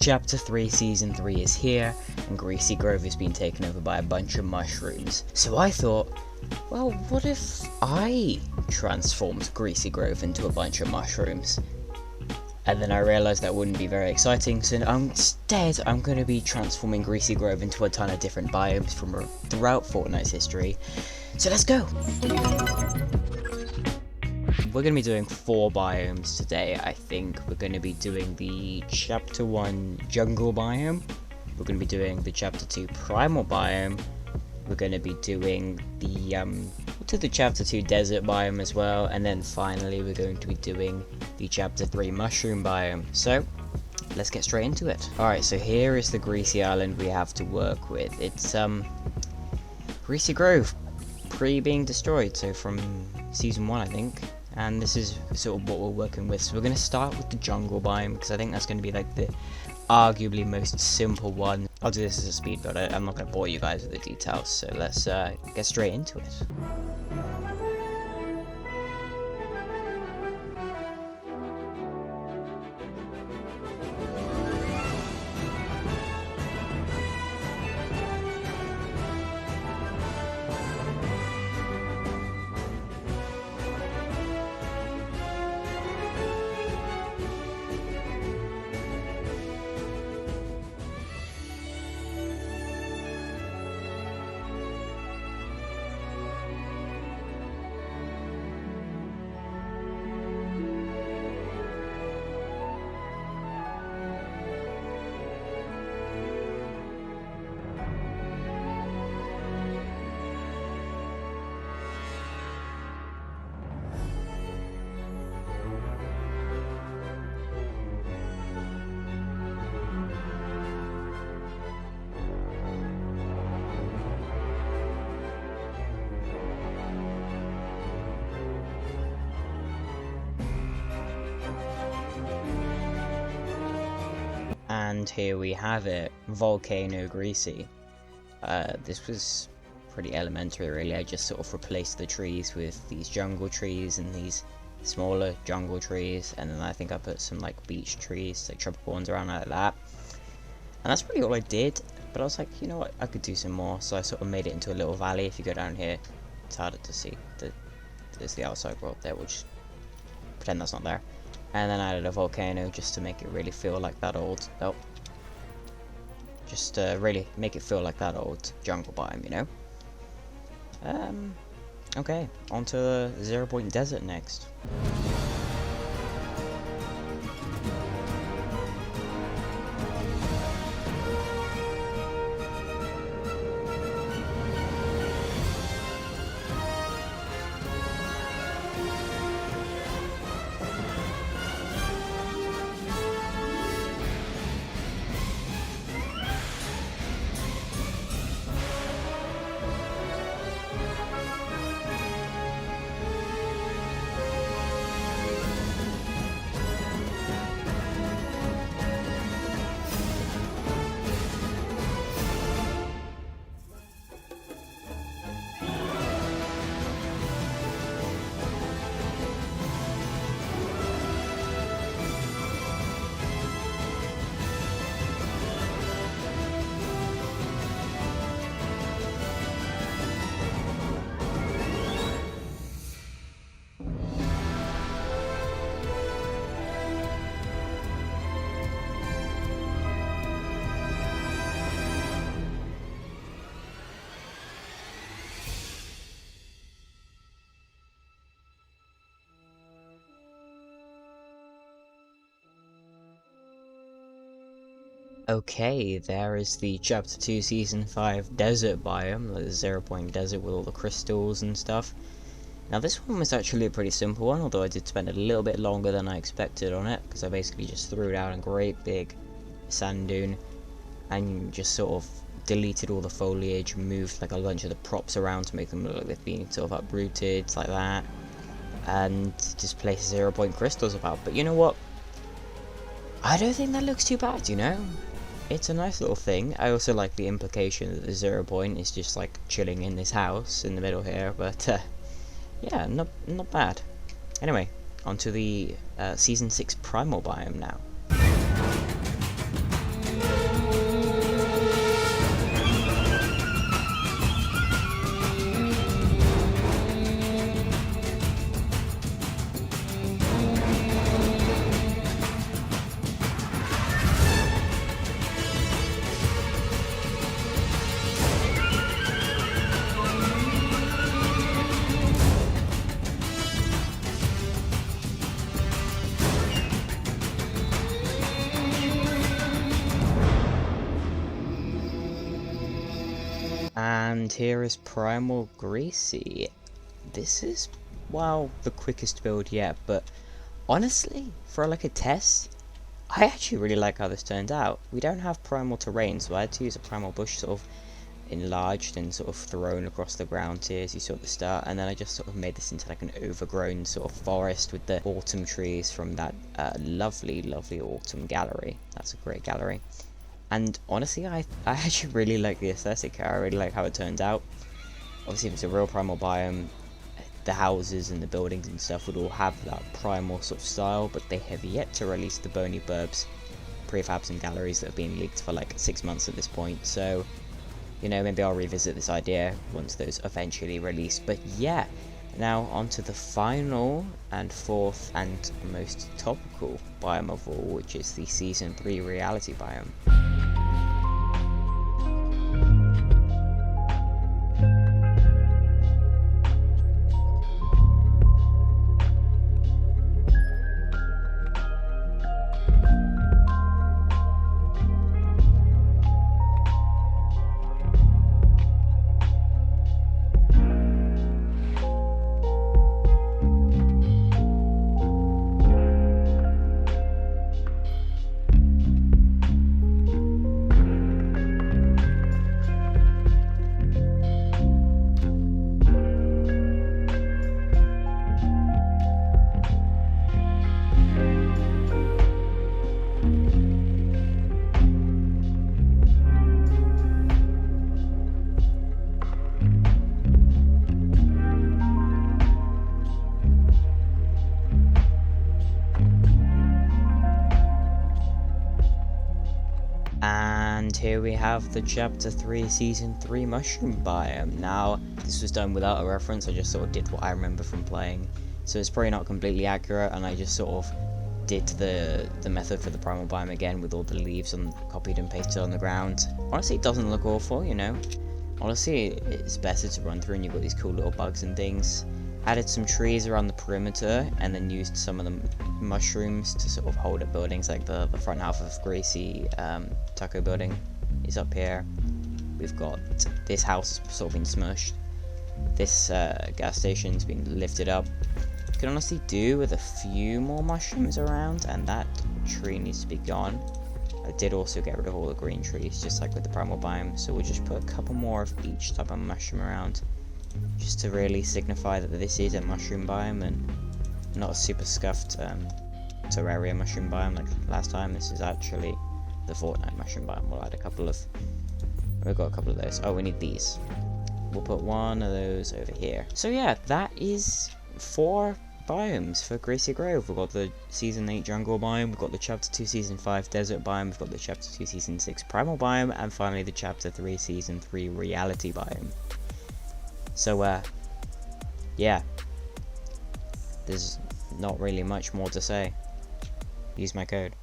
Chapter 3 Season 3 is here, and Greasy Grove has been taken over by a bunch of mushrooms. So I thought, well, what if I transformed Greasy Grove into a bunch of mushrooms? And then I realised that wouldn't be very exciting, so instead I'm going to be transforming Greasy Grove into a ton of different biomes from throughout Fortnite's history. So let's go! We're going to be doing 4 biomes today, I think. We're going to be doing the Chapter 1 Jungle biome. We're going to be doing the Chapter 2 Primal biome. We're going to be doing the Chapter 2 Desert biome as well. And then finally we're going to be doing the Chapter 3 Mushroom biome. So, let's get straight into it. Alright, so here is the Greasy Island we have to work with. It's, Greasy Grove, being destroyed, so from Season 1, I think. And this is sort of what we're working with. So we're going to start with the jungle biome, because I think that's going to be like the arguably most simple one. I'll do this as a speed build. I'm not going to bore you guys with the details, so let's get straight into it. And here we have it, Volcano Greasy. This was pretty elementary really. I just sort of replaced the trees with these jungle trees and these smaller jungle trees, and then I think I put some like beach trees, like tropical ones around like that. And that's really all I did, but I was like, you know what, I could do some more, so I sort of made it into a little valley. If you go down here, it's harder to see. There's the outside world there, which pretend that's not there. And then I added a volcano just to make it really feel like that old, just really make it feel like that old jungle biome, you know? Okay, on to the 0 Point Desert next. Okay, there is the Chapter 2 Season 5 Desert biome, the 0 Point Desert with all the crystals and stuff. Now this one was actually a pretty simple one, although I did spend a little bit longer than I expected on it, because I basically just threw down a great big sand dune, and just sort of deleted all the foliage, moved like a bunch of the props around to make them look like they've been sort of uprooted, like that, and just placed 0 Point crystals about. But you know what? I don't think that looks too bad, you know? It's a nice little thing. I also like the implication that the 0 Point is just like chilling in this house in the middle here, but yeah, not bad. Anyway, onto the Season 6 Primal biome now. And here is Primal Greasy. This is, well, the quickest build yet, but honestly, for like a test, I actually really like how this turned out. We don't have primal terrain, so I had to use a primal bush sort of enlarged and sort of thrown across the ground here as you saw at the start, and then I just sort of made this into like an overgrown sort of forest with the autumn trees from that lovely autumn gallery. That's a great gallery. And honestly, I actually really like the aesthetic here. I really like how it turned out. Obviously, if it's a real primal biome, the houses and the buildings and stuff would all have that primal sort of style, but they have yet to release the bony burbs, prefabs and galleries that have been leaked for like 6 months at this point. So, you know, maybe I'll revisit this idea once those eventually release. But yeah, now onto the final and fourth and most topical biome of all, which is the Season 3 reality biome. And here we have the Chapter 3 Season 3 Mushroom Biome. Now, this was done without a reference, I just sort of did what I remember from playing. So it's probably not completely accurate, and I just sort of did the method for the Primal Biome again with all the leaves copied and pasted on the ground. Honestly, it doesn't look awful, you know. Honestly, it's better to run through and you've got these cool little bugs and things. Added some trees around the perimeter, and then used some of the mushrooms to sort of hold up buildings, like the front half of Greasy Taco building is up here. We've got this house sort of been smushed. This gas station's been lifted up. You can honestly do with a few more mushrooms around, and that tree needs to be gone. I did also get rid of all the green trees, just like with the primal biome, so we'll just put a couple more of each type of mushroom around, just to really signify that this is a mushroom biome and not a super scuffed Terraria mushroom biome like last time. This is actually the Fortnite mushroom biome. We'll add a couple of... We've got a couple of those. Oh, we need these. We'll put one of those over here. So yeah, that is 4 biomes for Greasy Grove. We've got the Season 8 jungle biome, we've got the Chapter 2 Season 5 desert biome, we've got the Chapter 2 Season 6 primal biome, and finally the Chapter 3 Season 3 reality biome. So yeah, there's not really much more to say. Use my code.